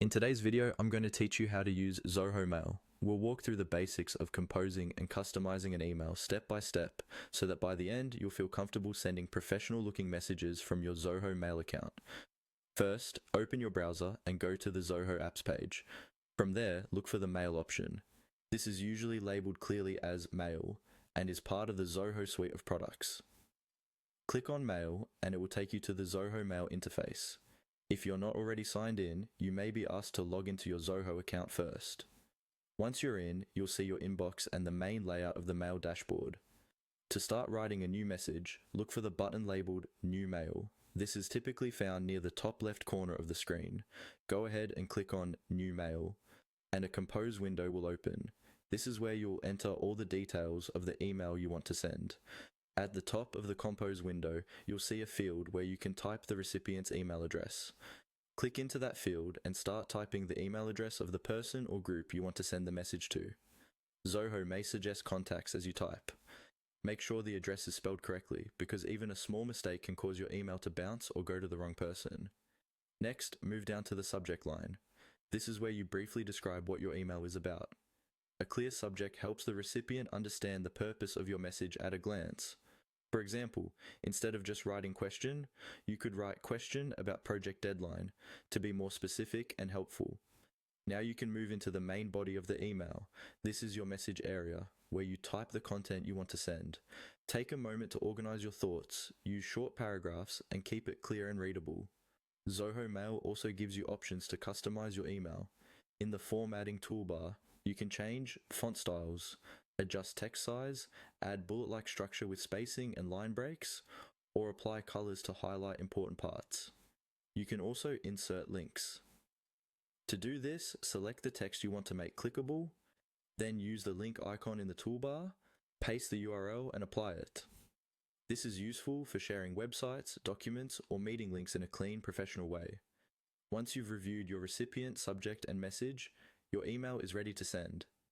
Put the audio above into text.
In today's video, I'm going to teach you how to use Zoho Mail. We'll walk through the basics of composing and customizing an email step by step so that by the end, you'll feel comfortable sending professional looking messages from your Zoho Mail account. First, open your browser and go to the Zoho apps page. From there, look for the Mail option. This is usually labeled clearly as Mail and is part of the Zoho suite of products. Click on Mail and it will take you to the Zoho Mail interface. If you're not already signed in, you may be asked to log into your Zoho account first. Once you're in, you'll see your inbox and the main layout of the Mail dashboard. To start writing a new message, look for the button labeled New Mail. This is typically found near the top left corner of the screen. Go ahead and click on New Mail, and a compose window will open. This is where you'll enter all the details of the email you want to send. At the top of the compose window, you'll see a field where you can type the recipient's email address. Click into that field and start typing the email address of the person or group you want to send the message to. Zoho may suggest contacts as you type. Make sure the address is spelled correctly, because even a small mistake can cause your email to bounce or go to the wrong person. Next, move down to the subject line. This is where you briefly describe what your email is about. A clear subject helps the recipient understand the purpose of your message at a glance. For example, instead of just writing question, you could write question about project deadline to be more specific and helpful. Now you can move into the main body of the email. This is your message area, where you type the content you want to send. Take a moment to organize your thoughts, use short paragraphs, and keep it clear and readable. Zoho Mail also gives you options to customize your email. In the formatting toolbar, you can change font styles, adjust text size, add bullet-like structure with spacing and line breaks, or apply colors to highlight important parts. You can also insert links. To do this, select the text you want to make clickable, then use the link icon in the toolbar, paste the URL and apply it. This is useful for sharing websites, documents, or meeting links in a clean, professional way. Once you've reviewed your recipient, subject, and message, your email is ready to send.